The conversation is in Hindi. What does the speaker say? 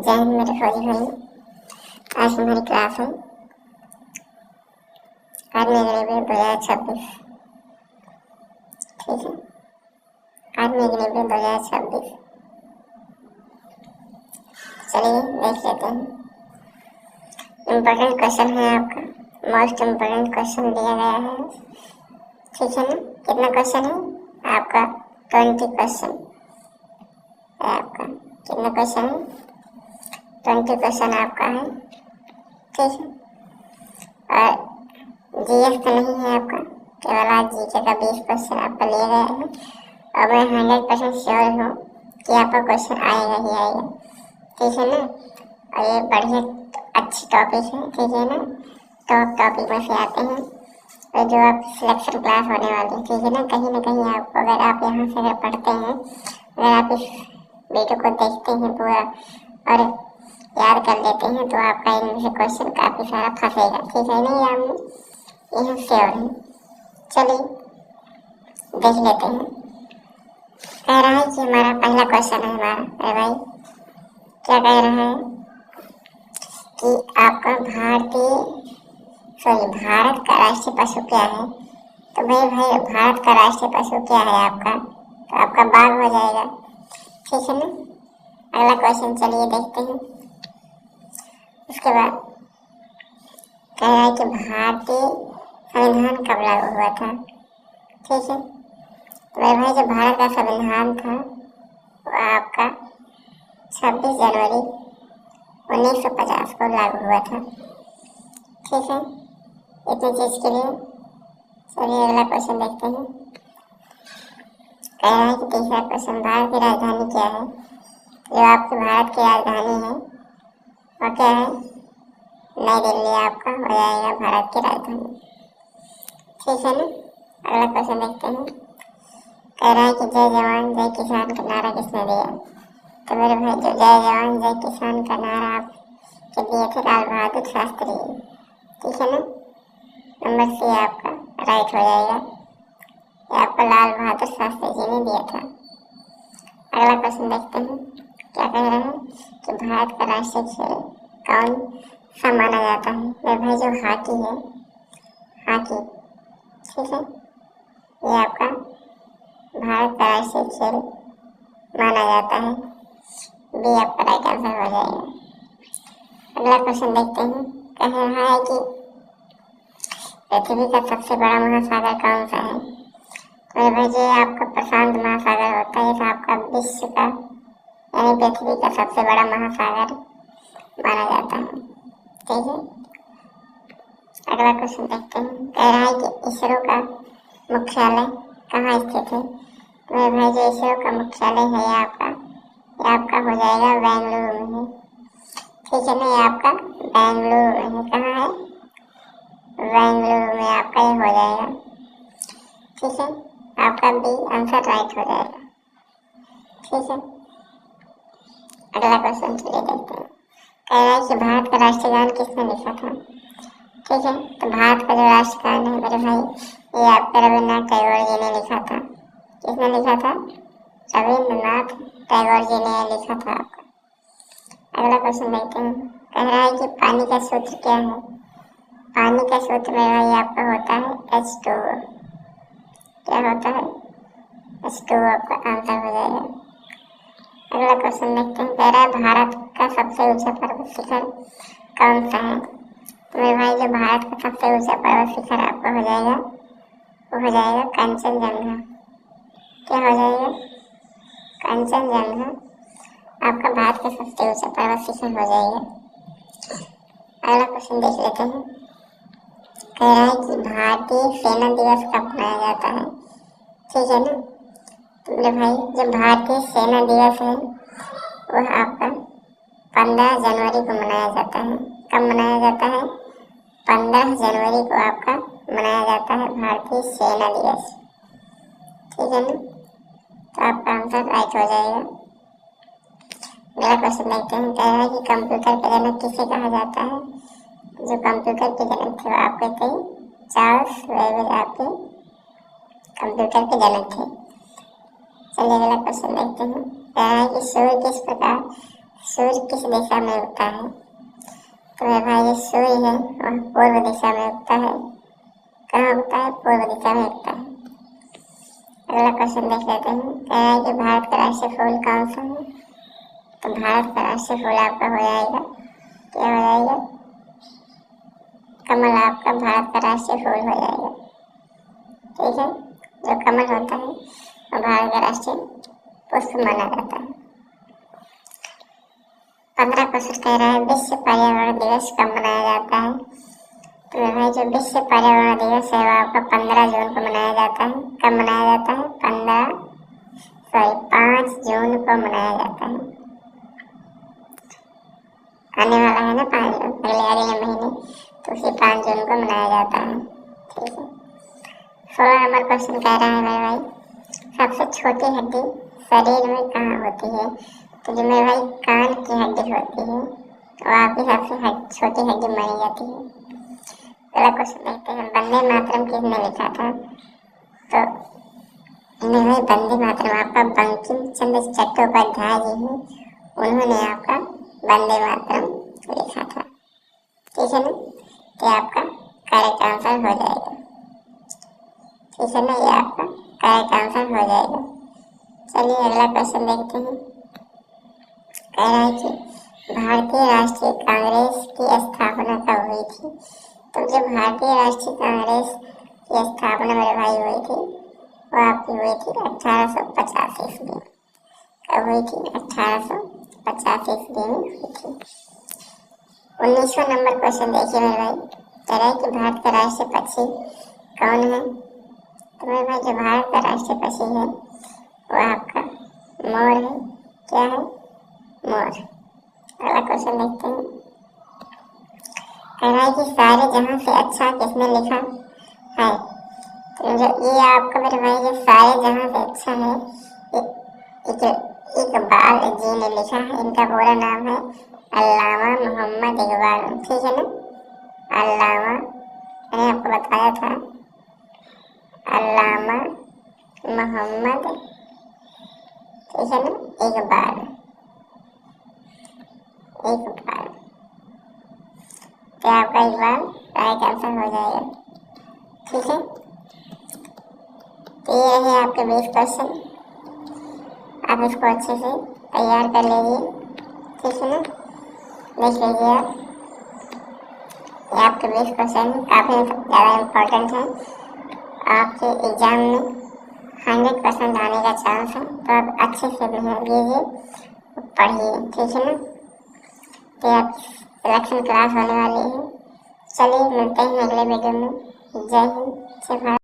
जय हिंद मेरे फौजी भाई। आज हमारी क्लास है आर्मी अग्निवीर 2026। ठीक है, आर्मी अग्निवीर 2026। चलिए देख लेते हैं। इम्पोर्टेंट क्वेश्चन है आपका, मोस्ट इम्पोर्टेंट क्वेश्चन दिया गया है। ठीक है ना, कितना क्वेश्चन है आपका? 20 क्वेश्चन है आपका। कितना क्वेश्चन है? 20 क्वेश्चन आपका है। ठीक है, और जीएस तो नहीं है आपका, केवल आज जीके का 20 क्वेश्चन आपका लिए गए हैं। और मैं 100% श्योर हूँ कि आपका क्वेश्चन आएगा ही आएगा। ठीक है ना, और ये बढ़िया अच्छी टॉपिक है। ठीक है ना, टॉप टॉपिक में से आते हैं और जो आप सिलेक्शन क्लास होने वाली है। ठीक है ना कहीं आपको, अगर आप यहाँ से अगर पढ़ते हैं, अगर आप इस वीडियो को देखते हैं पूरा और याद कर लेते हैं तो आपका इनमें से क्वेश्चन काफ़ी सारा फंसेगा। ठीक है नहीं, हम यह श्योर है। चलिए देख लेते हैं। कह रहा है कि हमारा पहला क्वेश्चन है हमारा, अरे भाई क्या कह रहा है कि आपका भारत का राष्ट्रीय पशु क्या है? तो भाई भारत का राष्ट्रीय पशु क्या है आपका? तो आपका बाघ हो जाएगा। ठीक है ना, अगला क्वेश्चन चलिए देखते हैं। उसके बाद कह रहा है कि भारतीय संविधान कब लागू हुआ था? ठीक है, तो भाई जो भारत का संविधान था वो आपका 26 जनवरी 1950 को लागू हुआ था। ठीक है, इतनी चीज़ के लिए चलिए अगला क्वेश्चन देखते हैं। कह रहा है कि तीसरा क्वेश्चन, भारत की राजधानी क्या है? जो आपकी भारत की राजधानी है वो क्या है? नई दिल्ली आपका हो जाएगा भारत की राजधानी। ठीक है ना, अगला क्वेश्चन देखते हैं। कह रहा है कि जय जवान जय किसान का नारा किसने दिया? तो मेरे भाई जो जय जवान जय किसान का नारा आपके दिए थे लाल बहादुर शास्त्री। ठीक है ना, नंबर सी आपका राइट हो जाएगा। ये आपको लाल बहादुर शास्त्री जी ने दिया था। अगला क्वेश्चन देखते हैं। क्या कह रहे हैं कि भारत का राष्ट्रीय खेल कौन सा माना जाता है? मेरे भाई जो हॉकी है, हॉकी। ठीक है, ये आपका भारत का राष्ट्रीय खेल माना जाता है। बी आपका राइट आंसर हो जाएगा। अगला क्वेश्चन देखते हैं। कह रहा है कि पृथ्वी का सबसे बड़ा महासागर कौन सा है? मेरे भाई जो आपका प्रशांत महासागर होता है, ये आपका विश्व का यानी पृथ्वी का सबसे बड़ा महासागर माना जाता है। ठीक है, अगला क्वेश्चन देखते हैं। कह रहा है कि इसरो का मुख्यालय कहाँ स्थित है? तो मेरे भाई जो इसरो का मुख्यालय है ये आपका हो जाएगा बेंगलुरु में है। ठीक है ना, ये आपका बेंगलुरु में है। कहाँ है? बेंगलुरु में आपका ये हो जाएगा। ठीक है, आपका बी आंसर राइट हो जाएगा। ठीक है, अगला क्वेश्चन चलिए देखते हैं। कह रहा है कि भारत का राष्ट्रीय गान किसने लिखा था? ठीक है, तो भारत का जो राष्ट्रगान है मेरे भाई ये आपका रविन्द्रनाथ टैगोर जी ने लिखा था। किसने लिखा था? रविन्द्रनाथ टैगोर जी ने लिखा था आपका। अगला क्वेश्चन देखते हैं। कह रहा है कि पानी का सूत्र क्या है? पानी का सूत्र मेरे भाई आपका होता है H2O। क्या होता है? H2O आपका आंसर हो जाएगा। अगला क्वेश्चन देखते हैं। कह रहा है भारत का सबसे ऊंचा पर्वत शिखर कौन सा है? तो मेरे भाई जो भारत का सबसे ऊंचा पर्वत शिखर आपका हो जाएगा वो हो जाएगा कंचनजंगा। क्या हो जाएगा? कंचनजंगा आपका भारत का सबसे ऊंचा पर्वत शिखर हो जाएगा। अगला क्वेश्चन देख लेते हैं। कह रहा है कि भारतीय सेना दिवस कब मनाया जाता है? ठीक है ना, तो मेरे भाई जो भारतीय सेना दिवस है वह आपका 15 जनवरी को मनाया जाता है। कब मनाया जाता है? 15 जनवरी को आपका मनाया जाता है भारतीय सेना दिवस। ठीक है ना, तो आपका आंसर राइट हो जाएगा। अगला क्वेश्चन देखते हैं। कह रहा है कि कंप्यूटर के जनक किसे कहा जाता है? जो कंप्यूटर के जनक थे वो आपके थे चार्ल्स बेबेज, आपके कंप्यूटर के जनक थे। चलिए अगला क्वेश्चन देखते हैं। कह रहा है कि सूर्य किस प्रकार सूर्य किस दिशा में उगता है? तो मेरे भाई जो सूर्य है वह पूर्व दिशा में उगता है। कहाँ उगता है? पूर्व दिशा में उगता है। अगला क्वेश्चन देख लेते हैं। कह रहा है कि भारत का राष्ट्रीय फूल कौन सा है? तो भारत का राष्ट्रीय फूल आपका हो जाएगा, क्या हो जाएगा? कमल आपका भारत का राष्ट्रीय फूल हो जाएगा। ठीक है, जो कमल होता है वो भारत का राष्ट्रीय पुष्प माना जाता है। 15 क्वेश्चन कह रहा है विश्व पर्यावरण दिवस कब मनाया जाता है? तो मेरे भाई जो विश्व पर्यावरण दिवस है वो आपका 15 जून को मनाया जाता है। कब मनाया जाता है? 5 जून को मनाया जाता है। आने वाला है ना 5 जून, अगले महीने, तो उसी 5 जून को मनाया जाता है। ठीक है, 16 नंबर क्वेश्चन कह रहा है मेरे भाई सबसे छोटी हड्डी शरीर में कहाँ होती है? तो जो मेरे भाई कान की हड्डी होती है वो आपकी सबसे छोटी हड्डी मानी जाती है। अगला क्वेश्चन देखते हैं। वंदे मातरम किसने लिखा था? तो मेरे भाई वंदे मातरम आपका बंकिम चंद्र चट्टोपाध्याय जी हैं, उन्होंने आपका वंदे मातरम लिखा था। ठीक है ना, तो आपका करेक्ट आंसर हो जाएगा। ठीक है ना, ये आपका करेक्ट आंसर हो जाएगा। चलिए अगला क्वेश्चन देखते हैं। कह रहा है कि भारतीय राष्ट्रीय कांग्रेस की स्थापना कब हुई थी? तो जो भारतीय राष्ट्रीय कांग्रेस की स्थापना मेरे भाई हुई थी वो आपकी हुई थी 1885 ईस्वी में। कब हुई थी? 1885 ईस्वी में हुई थी। 19वां नंबर क्वेश्चन देखिए मेरे भाई। कह रहा है कि भारत का राष्ट्रीय पक्षी कौन है? तो मेरे भाई जो भारत का राष्ट्रीय पक्षी है वो आपका मोर है। क्या है? मोर। अगला क्वेश्चन देखते हैं। कह रहा है कि सारे जहां से अच्छा किसने लिखा है? तो जो ये आपका मेरे भाई जो सारे जहां से अच्छा है जो इकबाल जी ने लिखा है, इनका पूरा नाम है अल्लामा मोहम्मद इकबाल। ठीक है ना, अल्लामा, मैंने आपको बताया था अल्लामा मोहम्मद, ठीक है ना, इकबाल। तो आपका इकबाल राइट आंसर हो जाएगा। ठीक है, तो ये रहे आपके 20 क्वेश्चन। आप इसको अच्छे से तैयार कर लीजिए। ठीक है ना, देख लीजिए आप, ये आपके 20 क्वेश्चन काफ़ी ज़्यादा इम्पोर्टेंट है। आपके एग्जाम में 100% आने का चांस है, तो आप अच्छे से मेहनत कीजिए, पढ़िए। ठीक है ना, तो आप सिलेक्शन क्लास होने वाली है। चलिए मिलते हैं अगले वीडियो में। जय हिंद, जय भारत।